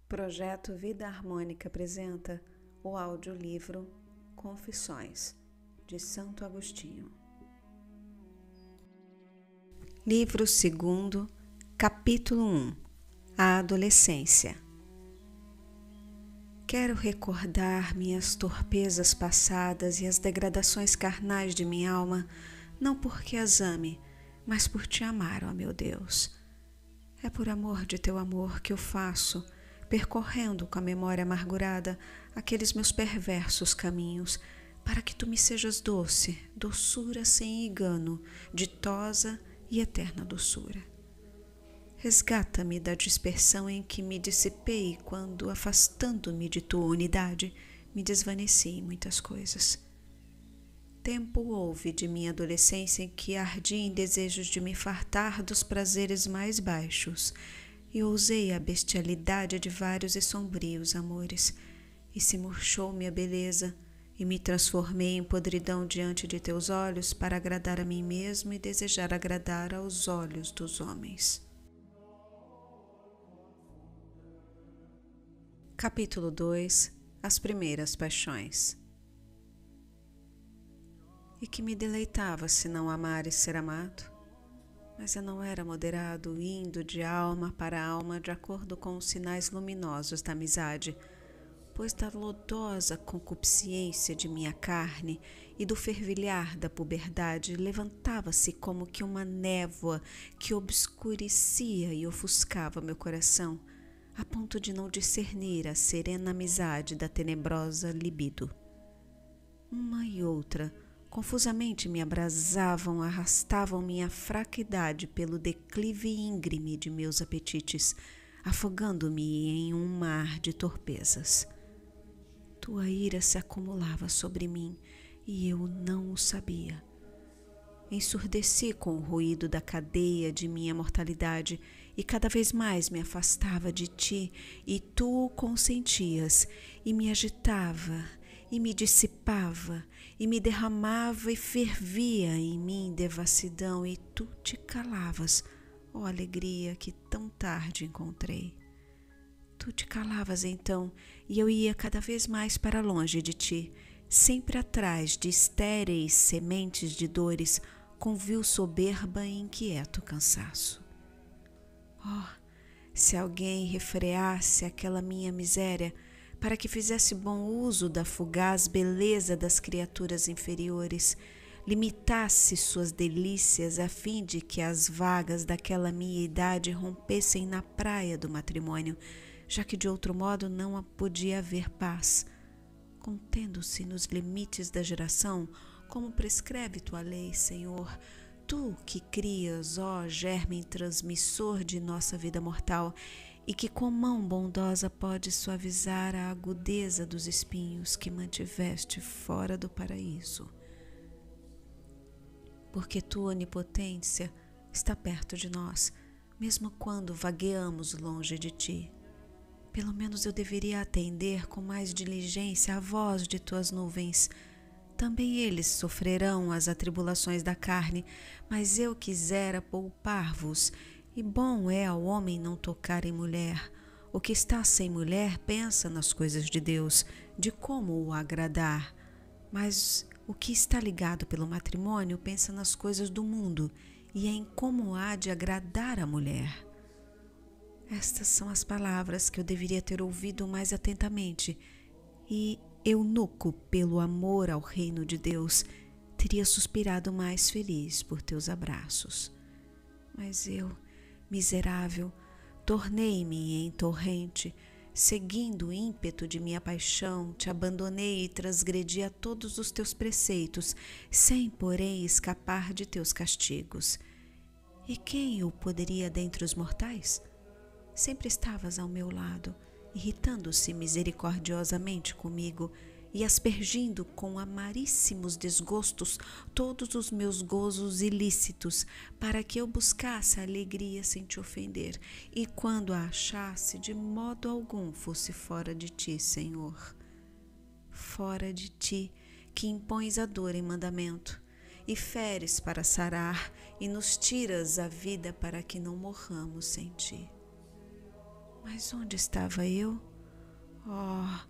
Projeto Vida Harmônica apresenta o audiolivro Confissões, de Santo Agostinho. Livro 2, capítulo 1. A Adolescência. Quero recordar minhas torpezas passadas e as degradações carnais de minha alma, não porque as ame, mas por te amar, ó meu Deus. É por amor de teu amor que eu faço, percorrendo com a memória amargurada aqueles meus perversos caminhos, para que tu me sejas doce, doçura sem engano, ditosa e eterna doçura. Resgata-me da dispersão em que me dissipei quando, afastando-me de tua unidade, me desvaneci em muitas coisas. Tempo houve de minha adolescência em que ardi em desejos de me fartar dos prazeres mais baixos, e ousei a bestialidade de vários e sombrios amores, e se murchou-me a beleza, e me transformei em podridão diante de teus olhos para agradar a mim mesmo e desejar agradar aos olhos dos homens. Capítulo 2. As primeiras paixões. E que me deleitava se não amar e ser amado? Mas eu não era moderado, indo de alma para alma de acordo com os sinais luminosos da amizade, pois da lodosa concupiscência de minha carne e do fervilhar da puberdade levantava-se como que uma névoa que obscurecia e ofuscava meu coração, a ponto de não discernir a serena amizade da tenebrosa libido. Uma e outra confusamente me abrasavam, arrastavam minha fraca idade pelo declive íngreme de meus apetites, afogando-me em um mar de torpezas. Tua ira se acumulava sobre mim e eu não o sabia. Ensurdeci com o ruído da cadeia de minha mortalidade e cada vez mais me afastava de ti, e tu o consentias, e me agitava, e me dissipava, e me derramava e fervia em mim devassidão, e tu te calavas, ó alegria que tão tarde encontrei. Tu te calavas então, e eu ia cada vez mais para longe de ti, sempre atrás de estéreis sementes de dores, com vil soberba e inquieto cansaço. Oh, se alguém refreasse aquela minha miséria, para que fizesse bom uso da fugaz beleza das criaturas inferiores, limitasse suas delícias a fim de que as vagas daquela minha idade rompessem na praia do matrimônio, já que de outro modo não podia haver paz, contendo-se nos limites da geração, como prescreve tua lei, Senhor, tu que crias, ó germe transmissor de nossa vida mortal, e que com mão bondosa pode suavizar a agudeza dos espinhos que mantiveste fora do paraíso. Porque tua onipotência está perto de nós, mesmo quando vagueamos longe de ti. Pelo menos eu deveria atender com mais diligência à voz de tuas nuvens. Também eles sofrerão as atribulações da carne, mas eu quisera poupar-vos. E bom é ao homem não tocar em mulher. O que está sem mulher pensa nas coisas de Deus, de como o agradar. Mas o que está ligado pelo matrimônio pensa nas coisas do mundo e em como há de agradar a mulher. Estas são as palavras que eu deveria ter ouvido mais atentamente, e eunuco, pelo amor ao reino de Deus, teria suspirado mais feliz por teus abraços. Mas eu, miserável, tornei-me em torrente, seguindo o ímpeto de minha paixão, te abandonei e transgredi a todos os teus preceitos, sem, porém, escapar de teus castigos. E quem o poderia dentre os mortais? Sempre estavas ao meu lado, irritando-se misericordiosamente comigo e aspergindo com amaríssimos desgostos todos os meus gozos ilícitos, para que eu buscasse a alegria sem te ofender, e quando a achasse, de modo algum fosse fora de ti, Senhor. Fora de ti, que impões a dor em mandamento, e feres para sarar, e nos tiras a vida para que não morramos sem ti. Mas onde estava eu? Oh,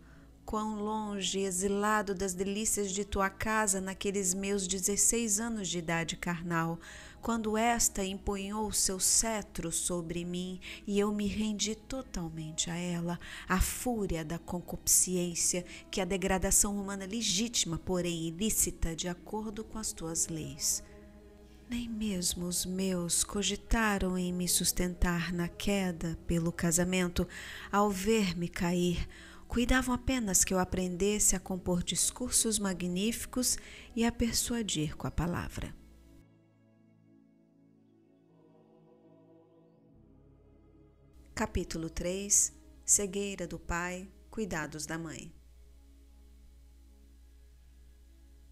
quão longe, exilado das delícias de tua casa naqueles meus 16 anos de idade carnal, quando esta empunhou seu cetro sobre mim e eu me rendi totalmente a ela, à fúria da concupiscência, que é a degradação humana legítima, porém ilícita, de acordo com as tuas leis. Nem mesmo os meus cogitaram em me sustentar na queda pelo casamento, ao ver-me cair. Cuidavam apenas que eu aprendesse a compor discursos magníficos e a persuadir com a palavra. Capítulo 3. Cegueira do pai, cuidados da mãe.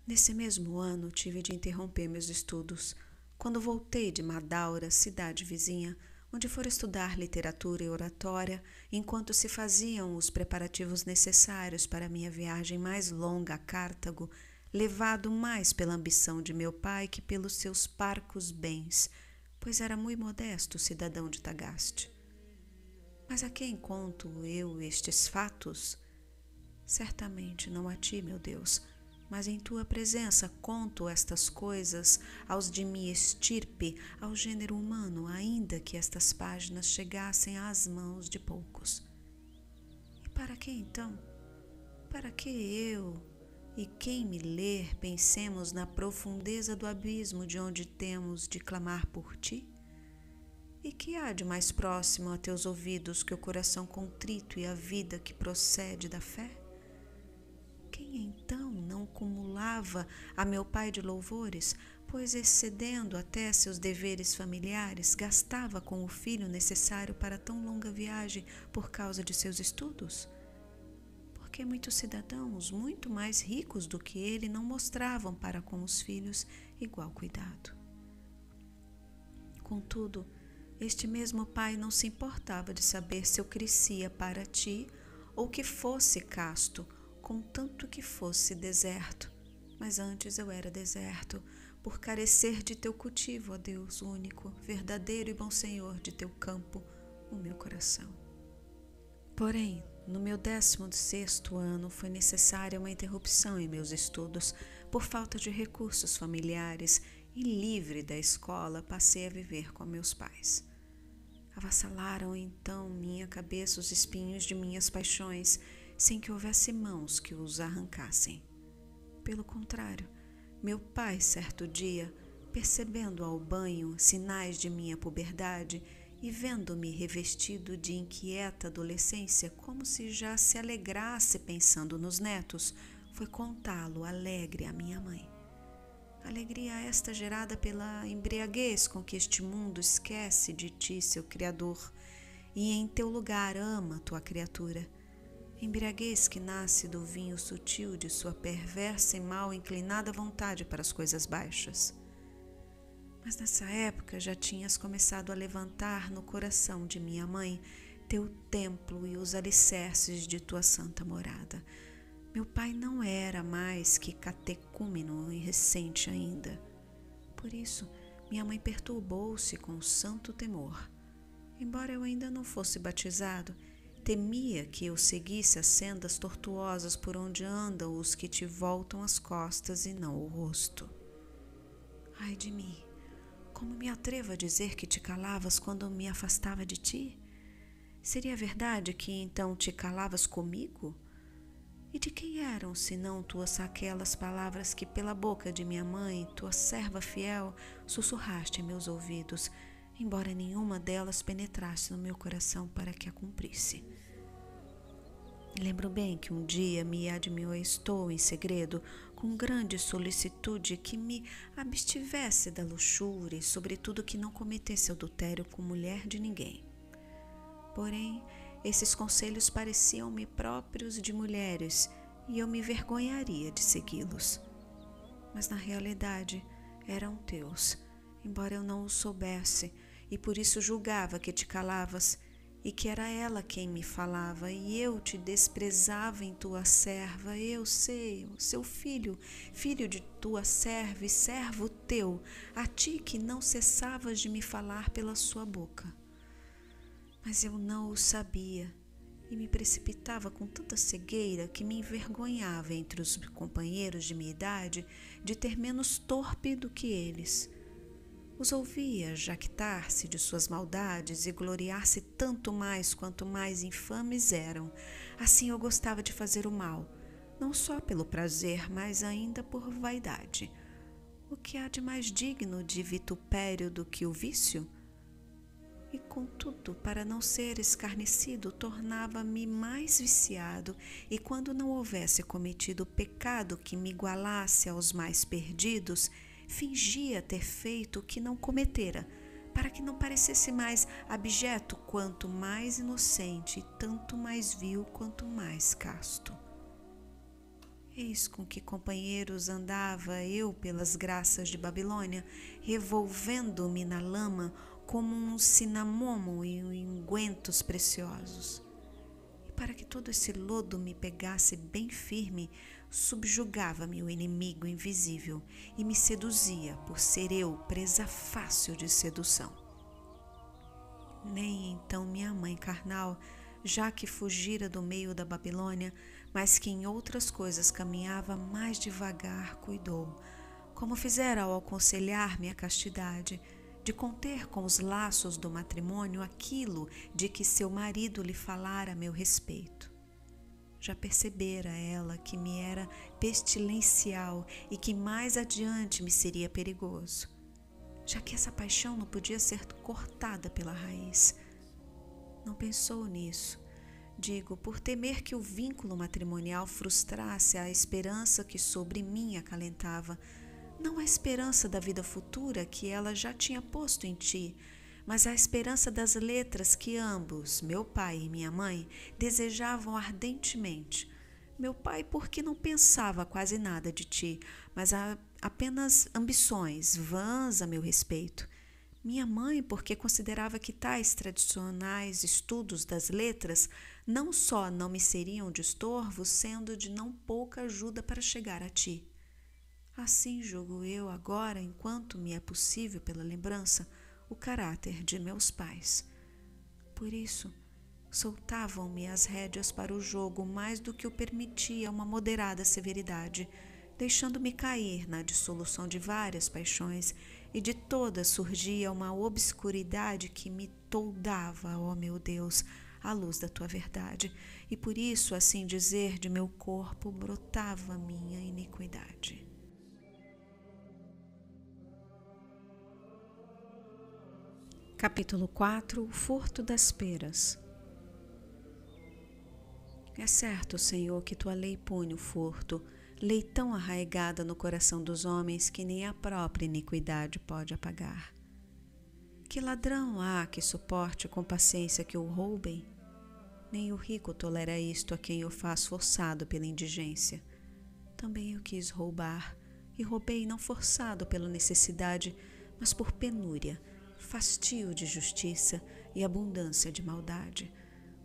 Nesse mesmo ano tive de interromper meus estudos. Quando voltei de Madaura, cidade vizinha, onde fora estudar literatura e oratória, enquanto se faziam os preparativos necessários para minha viagem mais longa a Cartago, levado mais pela ambição de meu pai que pelos seus parcos bens, pois era muito modesto cidadão de Tagaste. Mas a quem conto eu estes fatos? Certamente não a ti, meu Deus, mas em tua presença conto estas coisas aos de minha estirpe, ao gênero humano, ainda que estas páginas chegassem às mãos de poucos. E para que então? Para que eu e quem me ler pensemos na profundeza do abismo de onde temos de clamar por ti? E que há de mais próximo a teus ouvidos que o coração contrito e a vida que procede da fé? Quem então não cumulava a meu pai de louvores, pois excedendo até seus deveres familiares, gastava com o filho necessário para tão longa viagem por causa de seus estudos? Porque muitos cidadãos, muito mais ricos do que ele, não mostravam para com os filhos igual cuidado. Contudo, este mesmo pai não se importava de saber se eu crescia para ti ou que fosse casto, contanto que fosse deserto. Mas antes eu era deserto, por carecer de teu cultivo, ó Deus único, verdadeiro e bom Senhor de teu campo, o meu coração. Porém, no meu 16º ano foi necessária uma interrupção em meus estudos, por falta de recursos familiares, e livre da escola passei a viver com meus pais. Avassalaram então minha cabeça os espinhos de minhas paixões, sem que houvesse mãos que os arrancassem. Pelo contrário, meu pai, certo dia, percebendo ao banho sinais de minha puberdade e vendo-me revestido de inquieta adolescência, como se já se alegrasse pensando nos netos, foi contá-lo alegre à minha mãe. Alegria esta gerada pela embriaguez com que este mundo esquece de ti, seu Criador, e em teu lugar ama tua criatura. Embriaguez que nasce do vinho sutil de sua perversa e mal inclinada vontade para as coisas baixas. Mas nessa época já tinhas começado a levantar no coração de minha mãe teu templo e os alicerces de tua santa morada. Meu pai não era mais que catecúmeno e recente ainda. Por isso, minha mãe perturbou-se com santo temor. Embora eu ainda não fosse batizado, temia que eu seguisse as sendas tortuosas por onde andam os que te voltam as costas e não o rosto. Ai de mim, como me atrevo a dizer que te calavas quando me afastava de ti? Seria verdade que então te calavas comigo? E de quem eram, senão tuas aquelas palavras que pela boca de minha mãe, tua serva fiel, sussurraste em meus ouvidos, embora nenhuma delas penetrasse no meu coração para que a cumprisse? Lembro bem que um dia me admoestou em segredo, com grande solicitude, que me abstivesse da luxúria e, sobretudo, que não cometesse adultério com mulher de ninguém. Porém, esses conselhos pareciam-me próprios de mulheres e eu me vergonharia de segui-los. Mas, na realidade, eram teus, embora eu não o soubesse, e por isso julgava que te calavas e que era ela quem me falava, e eu te desprezava em tua serva, eu sei, seu filho, filho de tua serva e servo teu, a ti que não cessavas de me falar pela sua boca. Mas eu não o sabia e me precipitava com tanta cegueira que me envergonhava entre os companheiros de minha idade de ter menos torpe do que eles. Os ouvia jactar-se de suas maldades e gloriar-se tanto mais quanto mais infames eram. Assim eu gostava de fazer o mal, não só pelo prazer, mas ainda por vaidade. O que há de mais digno de vitupério do que o vício? E, contudo, para não ser escarnecido, tornava-me mais viciado, e quando não houvesse cometido o pecado que me igualasse aos mais perdidos, fingia ter feito o que não cometera, para que não parecesse mais abjeto quanto mais inocente, e tanto mais vil quanto mais casto. Eis com que companheiros andava eu pelas graças de Babilônia, revolvendo-me na lama como um cinamomo e ungüentos preciosos. E para que todo esse lodo me pegasse bem firme, subjugava-me o inimigo invisível e me seduzia, por ser eu presa fácil de sedução. Nem então minha mãe carnal, já que fugira do meio da Babilônia, mas que em outras coisas caminhava mais devagar, cuidou, como fizera ao aconselhar-me a castidade, de conter com os laços do matrimônio aquilo de que seu marido lhe falara a meu respeito. Já percebera ela que me era pestilencial e que mais adiante me seria perigoso, já que essa paixão não podia ser cortada pela raiz. Não pensou nisso, digo, por temer que o vínculo matrimonial frustrasse a esperança que sobre mim acalentava, não a esperança da vida futura que ela já tinha posto em ti, mas a esperança das letras que ambos, meu pai e minha mãe, desejavam ardentemente. Meu pai porque não pensava quase nada de ti, mas apenas ambições vãs a meu respeito. Minha mãe porque considerava que tais tradicionais estudos das letras não só não me seriam de estorvo, sendo de não pouca ajuda para chegar a ti. Assim julgo eu agora, enquanto me é possível pela lembrança, o caráter de meus pais. Por isso, soltavam-me as rédeas para o jogo mais do que o permitia uma moderada severidade, deixando-me cair na dissolução de várias paixões, e de todas surgia uma obscuridade que me toldava, ó meu Deus, à luz da tua verdade, e por isso, assim dizer, de meu corpo brotava minha iniquidade. Capítulo 4. O furto das peras. É certo, Senhor, que tua lei pune o furto, lei tão arraigada no coração dos homens que nem a própria iniquidade pode apagar. Que ladrão há que suporte com paciência que o roubem? Nem o rico tolera isto a quem o faz forçado pela indigência. Também eu quis roubar, e roubei não forçado pela necessidade, mas por penúria, fastio de justiça e abundância de maldade,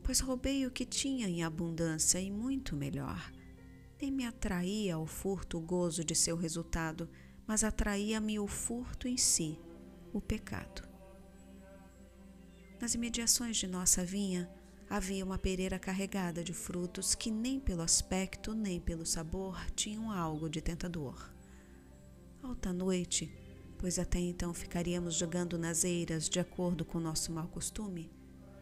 pois roubei o que tinha em abundância e muito melhor. Nem me atraía ao furto o gozo de seu resultado, mas atraía-me o furto em si, o pecado. Nas imediações de nossa vinha havia uma pereira carregada de frutos que nem pelo aspecto nem pelo sabor tinham algo de tentador. Alta noite, pois até então ficaríamos jogando nas eiras de acordo com nosso mau costume,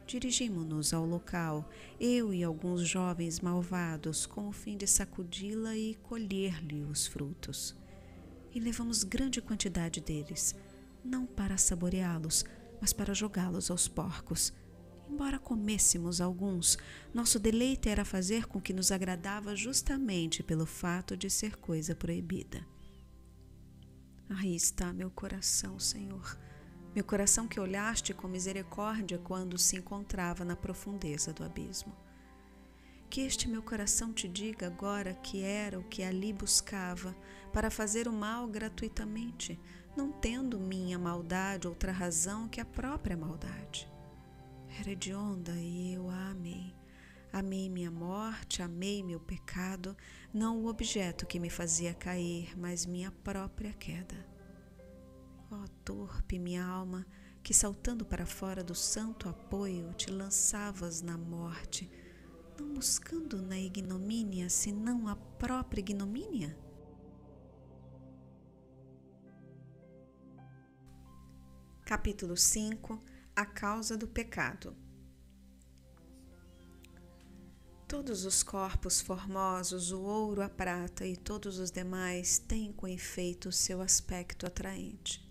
dirigimo-nos ao local, eu e alguns jovens malvados, com o fim de sacudi-la e colher-lhe os frutos. E levamos grande quantidade deles, não para saboreá-los, mas para jogá-los aos porcos. Embora comêssemos alguns, nosso deleite era fazer com que nos agradava justamente pelo fato de ser coisa proibida. Aí está meu coração, Senhor, meu coração que olhaste com misericórdia quando se encontrava na profundeza do abismo. Que este meu coração te diga agora que era o que ali buscava, para fazer o mal gratuitamente, não tendo minha maldade outra razão que a própria maldade. Era hedionda e eu a amei. Amei minha morte, amei meu pecado, não o objeto que me fazia cair, mas minha própria queda. Ó torpe minha alma, que, saltando para fora do santo apoio, te lançavas na morte, não buscando na ignomínia, senão a própria ignomínia? Capítulo 5. A causa do pecado. Todos os corpos formosos, o ouro, a prata e todos os demais têm com efeito seu aspecto atraente.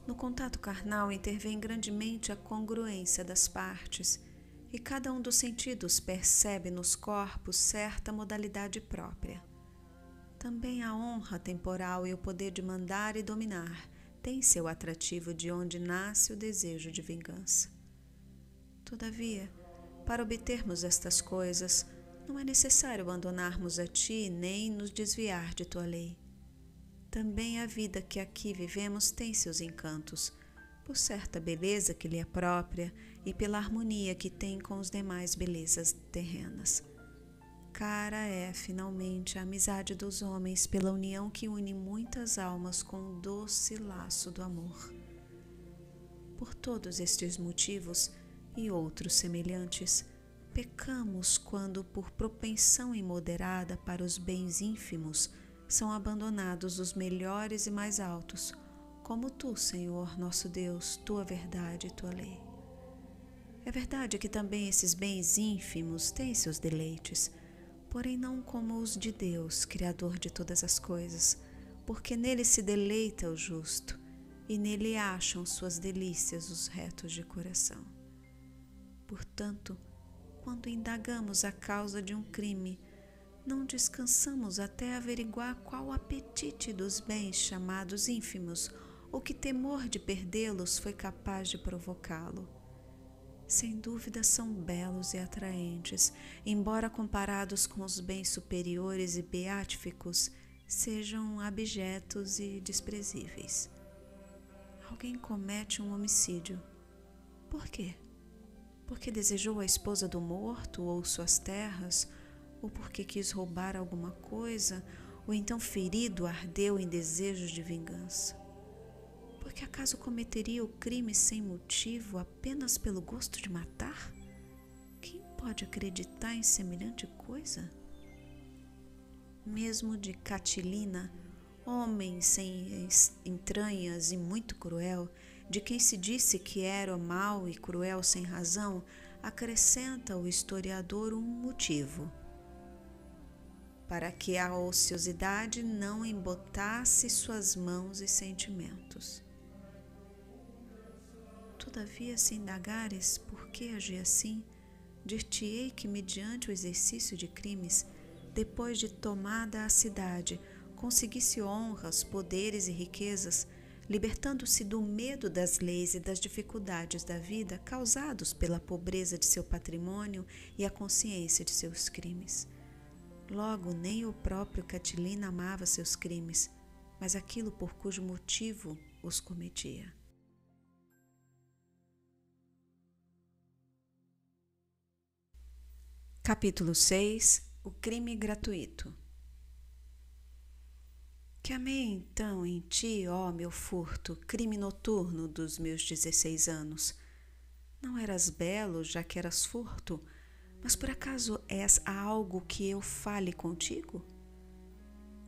No contato carnal intervém grandemente a congruência das partes, e cada um dos sentidos percebe nos corpos certa modalidade própria. Também a honra temporal e o poder de mandar e dominar têm seu atrativo de onde nasce o desejo de vingança. Todavia, para obtermos estas coisas, não é necessário abandonarmos a ti nem nos desviar de tua lei. Também a vida que aqui vivemos tem seus encantos, por certa beleza que lhe é própria e pela harmonia que tem com as demais belezas terrenas. Cara é, finalmente, a amizade dos homens pela união que une muitas almas com o doce laço do amor. Por todos estes motivos e outros semelhantes, pecamos quando, por propensão imoderada para os bens ínfimos, são abandonados os melhores e mais altos, como tu, Senhor, nosso Deus, tua verdade e tua lei. É verdade que também esses bens ínfimos têm seus deleites, porém não como os de Deus, Criador de todas as coisas, porque nele se deleita o justo, e nele acham suas delícias os retos de coração. Portanto, quando indagamos a causa de um crime, não descansamos até averiguar qual o apetite dos bens chamados ínfimos, ou que temor de perdê-los foi capaz de provocá-lo. Sem dúvida são belos e atraentes, embora comparados com os bens superiores e beatíficos, sejam abjetos e desprezíveis. Alguém comete um homicídio. Por quê? Porque desejou a esposa do morto ou suas terras, ou porque quis roubar alguma coisa, ou então ferido ardeu em desejos de vingança. Porque acaso cometeria o crime sem motivo, apenas pelo gosto de matar? Quem pode acreditar em semelhante coisa? Mesmo de Catilina, homem sem entranhas e muito cruel, de quem se disse que era mau e cruel sem razão, acrescenta o historiador um motivo: para que a ociosidade não embotasse suas mãos e sentimentos. Todavia, se indagares por que agi assim, dir-te-ei que, mediante o exercício de crimes, depois de tomada a cidade, conseguisse honras, poderes e riquezas, libertando-se do medo das leis e das dificuldades da vida causados pela pobreza de seu patrimônio e a consciência de seus crimes. Logo, nem o próprio Catilina amava seus crimes, mas aquilo por cujo motivo os cometia. Capítulo 6. O crime gratuito. Que amei então em ti, ó meu furto, crime noturno dos meus 16 anos. Não eras belo, já que eras furto, mas por acaso és algo que eu fale contigo?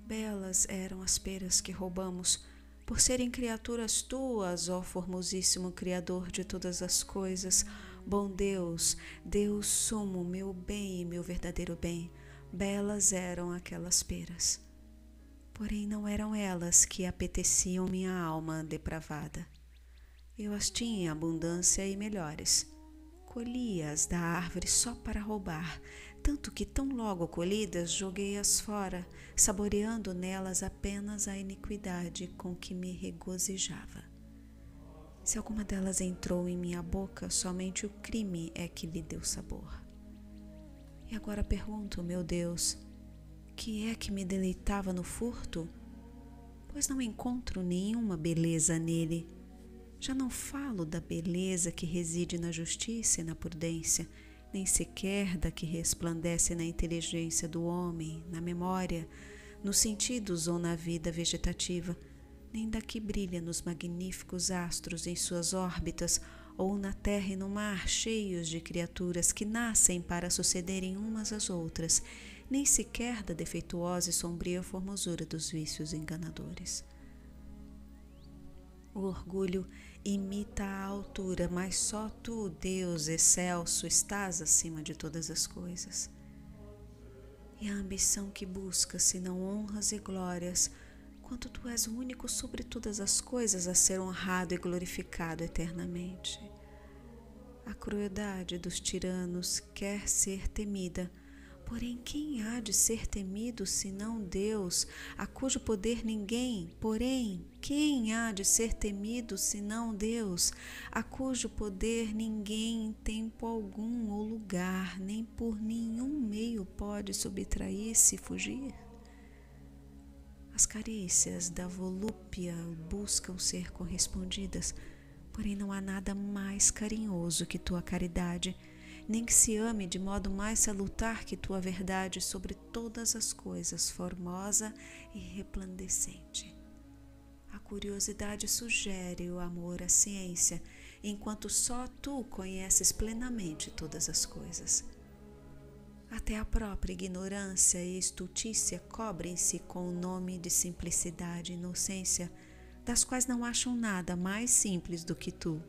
Belas eram as peras que roubamos, por serem criaturas tuas, ó formosíssimo Criador de todas as coisas, bom Deus, Deus sumo, meu bem e meu verdadeiro bem. Belas eram aquelas peras. Porém não eram elas que apeteciam minha alma depravada. Eu as tinha em abundância e melhores. Colhi-as da árvore só para roubar, tanto que tão logo colhidas joguei-as fora, saboreando nelas apenas a iniquidade com que me regozijava. Se alguma delas entrou em minha boca, somente o crime é que lhe deu sabor. E agora pergunto, meu Deus, que é que me deleitava no furto? Pois não encontro nenhuma beleza nele. Já não falo da beleza que reside na justiça e na prudência, nem sequer da que resplandece na inteligência do homem, na memória, nos sentidos ou na vida vegetativa, nem da que brilha nos magníficos astros em suas órbitas, ou na terra e no mar cheios de criaturas que nascem para sucederem umas às outras, nem sequer da defeituosa e sombria formosura dos vícios enganadores. O orgulho imita a altura, mas só tu, Deus excelso, estás acima de todas as coisas. E a ambição que busca, senão honras e glórias, quando tu és o único sobre todas as coisas a ser honrado e glorificado eternamente. A crueldade dos tiranos quer ser temida, porém quem há de ser temido senão Deus, a cujo poder ninguém, porém quem há de ser temido senão Deus, a cujo poder ninguém em tempo algum ou lugar, nem por nenhum meio pode subtrair-se e fugir? As carícias da volúpia buscam ser correspondidas, porém não há nada mais carinhoso que tua caridade, nem que se ame de modo mais salutar que tua verdade sobre todas as coisas, formosa e resplandecente. A curiosidade sugere o amor à ciência, enquanto só tu conheces plenamente todas as coisas. Até a própria ignorância e estultícia cobrem-se com o nome de simplicidade e inocência, das quais não acham nada mais simples do que tu.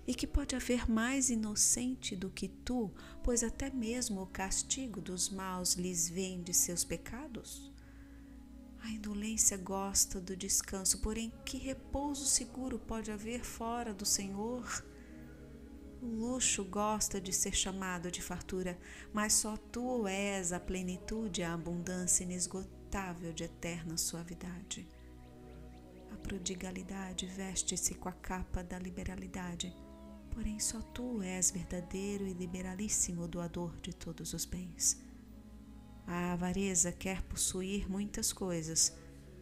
E que pode haver mais inocente do que tu, pois até mesmo o castigo dos maus lhes vem de seus pecados? A indolência gosta do descanso, porém que repouso seguro pode haver fora do Senhor? O luxo gosta de ser chamado de fartura, mas só tu és a plenitude e a abundância inesgotável de eterna suavidade. A prodigalidade veste-se com a capa da liberalidade, porém só tu és verdadeiro e liberalíssimo doador de todos os bens. A avareza quer possuir muitas coisas,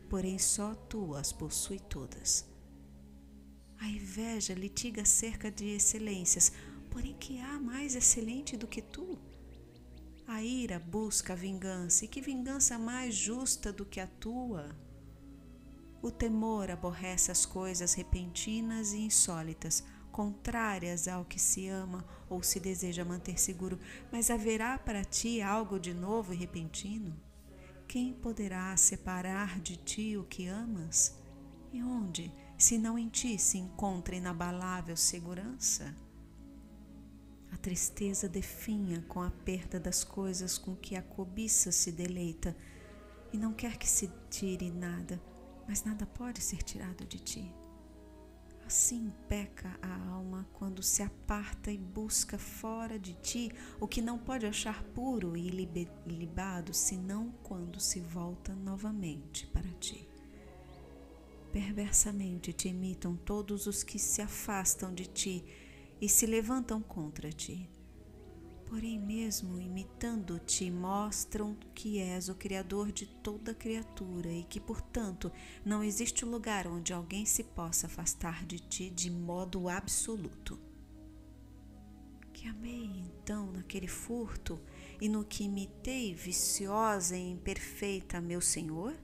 porém só tu as possui todas. A inveja litiga acerca de excelências, porém que há mais excelente do que tu? A ira busca a vingança, e que vingança mais justa do que a tua? O temor aborrece as coisas repentinas e insólitas, contrárias ao que se ama ou se deseja manter seguro, mas haverá para ti algo de novo e repentino? Quem poderá separar de ti o que amas? E onde, se não em ti, se encontra inabalável segurança? A tristeza definha com a perda das coisas com que a cobiça se deleita, e não quer que se tire nada, mas nada pode ser tirado de ti. Assim peca a alma quando se aparta e busca fora de ti o que não pode achar puro e ilibado, senão quando se volta novamente para ti. Perversamente te imitam todos os que se afastam de ti e se levantam contra ti. Porém, mesmo imitando-te, mostram que és o Criador de toda criatura e que, portanto, não existe lugar onde alguém se possa afastar de ti de modo absoluto. Que amei, então, naquele furto e no que imitei viciosa e imperfeita meu Senhor?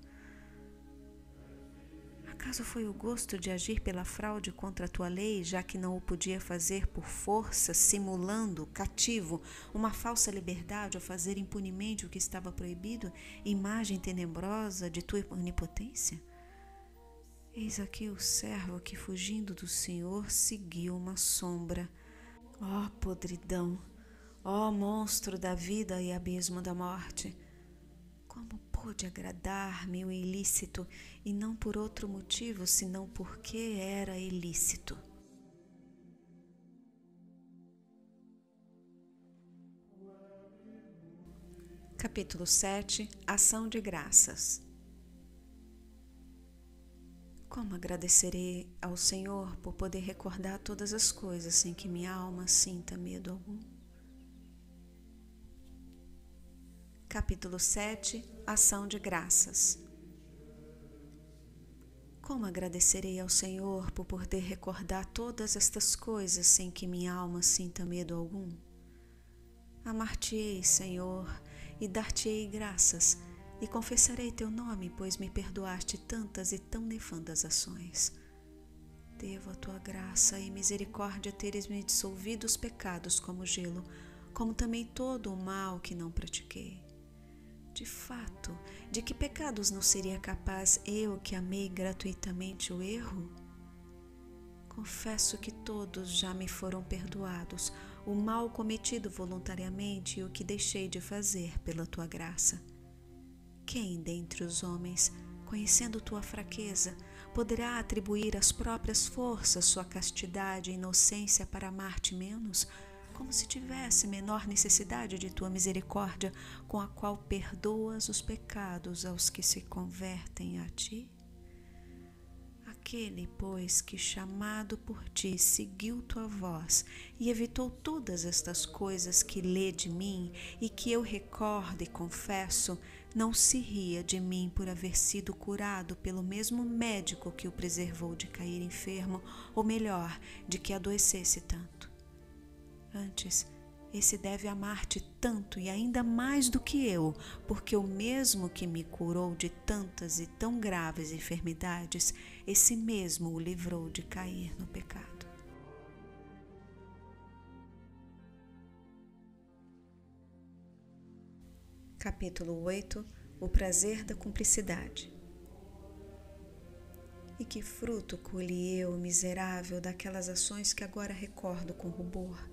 Acaso foi o gosto de agir pela fraude contra a tua lei, já que não o podia fazer por força, simulando, cativo, uma falsa liberdade ao fazer impunemente o que estava proibido, imagem tenebrosa de tua onipotência? Eis aqui o servo que, fugindo do Senhor, seguiu uma sombra. Ó podridão! Ó monstro da vida e abismo da morte! Como pôde agradar-me o ilícito, e não por outro motivo, senão porque era ilícito? Capítulo 7. Ação de graças. Como agradecerei ao Senhor por poder recordar todas as coisas sem que minha alma sinta medo algum? Capítulo 7. Ação de graças. Como agradecerei ao Senhor por poder recordar todas estas coisas sem que minha alma sinta medo algum? Amar-te-ei, Senhor, e dar-te-ei graças, e confessarei teu nome, pois me perdoaste tantas e tão nefandas ações. Devo a tua graça e misericórdia teres-me dissolvido os pecados como gelo, como também todo o mal que não pratiquei. De fato, de que pecados não seria capaz eu que amei gratuitamente o erro? Confesso que todos já me foram perdoados, o mal cometido voluntariamente e o que deixei de fazer pela tua graça. Quem dentre os homens, conhecendo tua fraqueza, poderá atribuir às próprias forças sua castidade e inocência para amar-te menos, como se tivesse menor necessidade de tua misericórdia, com a qual perdoas os pecados aos que se convertem a ti? Aquele, pois, que chamado por ti seguiu tua voz e evitou todas estas coisas que lê de mim e que eu recordo e confesso, não se ria de mim por haver sido curado pelo mesmo médico que o preservou de cair enfermo, ou melhor, de que adoecesse tanto. Antes, esse deve amar-te tanto e ainda mais do que eu, porque o mesmo que me curou de tantas e tão graves enfermidades, esse mesmo o livrou de cair no pecado. Capítulo 8. O prazer da cumplicidade. E que fruto colhi eu, miserável, daquelas ações que agora recordo com rubor?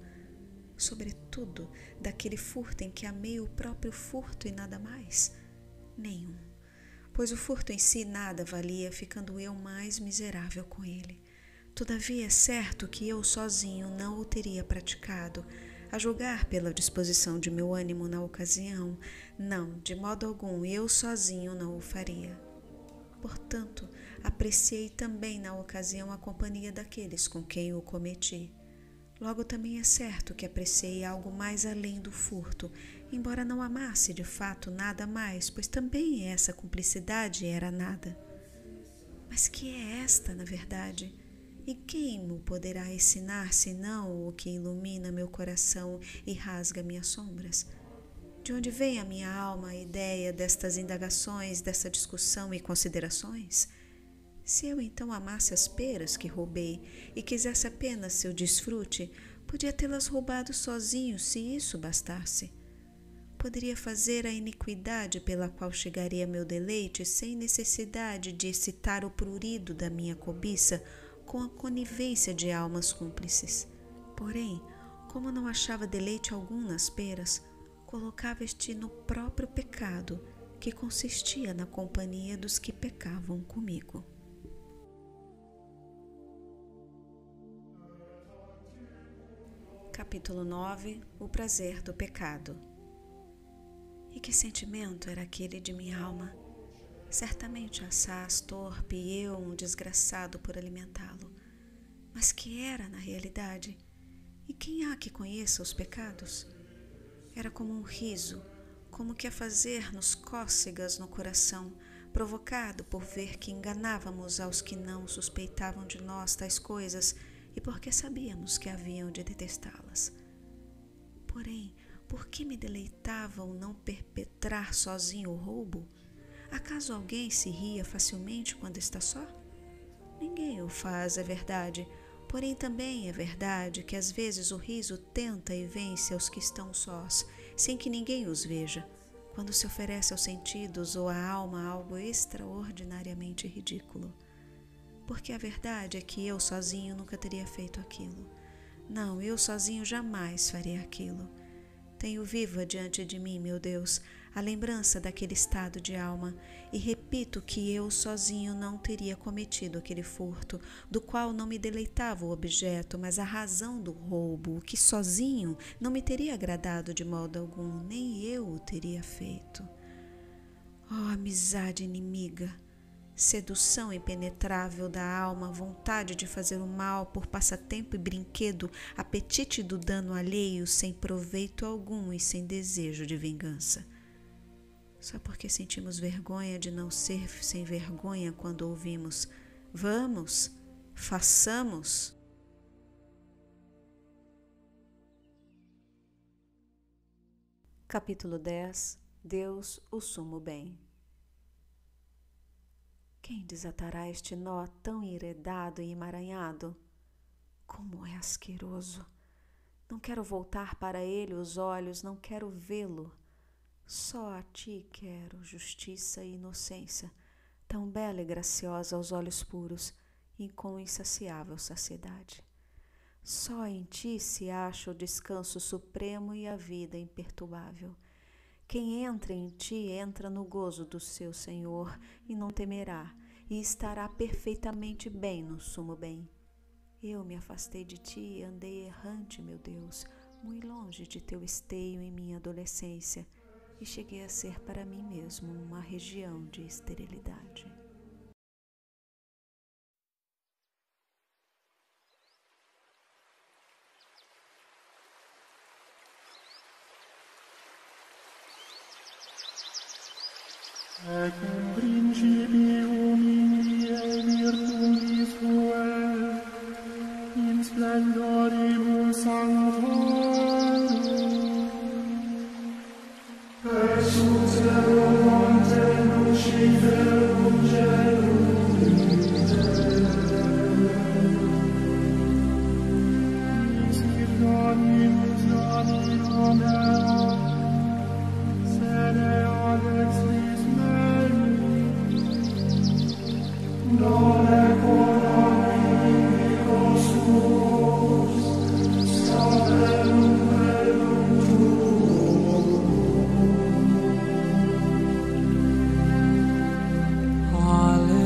Sobretudo daquele furto em que amei o próprio furto e nada mais? Nenhum, pois o furto em si nada valia, ficando eu mais miserável com ele. Todavia é certo que eu sozinho não o teria praticado, a julgar pela disposição de meu ânimo na ocasião. Não, de modo algum, eu sozinho não o faria. Portanto, apreciei também na ocasião a companhia daqueles com quem o cometi. Logo também é certo que apreciei algo mais além do furto, embora não amasse de fato nada mais, pois também essa cumplicidade era nada. Mas que é esta, na verdade? E quem mo poderá ensinar senão o que ilumina meu coração e rasga minhas sombras? De onde vem a minha alma a ideia destas indagações, dessa discussão e considerações? Se eu então amasse as peras que roubei e quisesse apenas seu desfrute, podia tê-las roubado sozinho, se isso bastasse. Poderia fazer a iniquidade pela qual chegaria meu deleite sem necessidade de excitar o prurido da minha cobiça com a conivência de almas cúmplices. Porém, como não achava deleite algum nas peras, colocava este no próprio pecado, que consistia na companhia dos que pecavam comigo. Capítulo 9. O prazer do pecado. E que sentimento era aquele de minha alma? Certamente assaz, torpe, e eu um desgraçado por alimentá-lo. Mas que era na realidade? E quem há que conheça os pecados? Era como um riso, como que a fazer-nos cócegas no coração, provocado por ver que enganávamos aos que não suspeitavam de nós tais coisas, e porque sabíamos que haviam de detestá-las. Porém, por que me deleitava o não perpetrar sozinho o roubo? Acaso alguém se ria facilmente quando está só? Ninguém o faz, é verdade, porém também é verdade que às vezes o riso tenta e vence aos que estão sós, sem que ninguém os veja, quando se oferece aos sentidos ou à alma algo extraordinariamente ridículo. Porque a verdade é que eu sozinho nunca teria feito aquilo. Não, eu sozinho jamais faria aquilo. Tenho viva diante de mim, meu Deus, a lembrança daquele estado de alma, e repito que eu sozinho não teria cometido aquele furto, do qual não me deleitava o objeto, mas a razão do roubo, o que sozinho não me teria agradado de modo algum, nem eu o teria feito. Oh, amizade inimiga! Sedução impenetrável da alma, vontade de fazer o mal por passatempo e brinquedo, apetite do dano alheio sem proveito algum e sem desejo de vingança. Só porque sentimos vergonha de não ser sem vergonha quando ouvimos: vamos, façamos. Capítulo 10. Deus, o sumo bem. Quem desatará este nó tão enredado e emaranhado? Como é asqueroso! Não quero voltar para ele os olhos, não quero vê-lo. Só a ti quero justiça e inocência, tão bela e graciosa aos olhos puros e com insaciável saciedade. Só em ti se acha o descanso supremo e a vida imperturbável. Quem entra em ti entra no gozo do seu Senhor e não temerá, e estará perfeitamente bem no sumo bem. Eu me afastei de ti e andei errante, meu Deus, muito longe de teu esteio em minha adolescência, e cheguei a ser para mim mesmo uma região de esterilidade. Ec in principium in die virtutis tuae, in splendoribus sanctorum, ex ut erum ante luciferum celum miscit Dominus Domino meo, sede ad exlis mei, non economicos tuos, savelum velum tuum. Alleluia.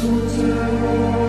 Tutte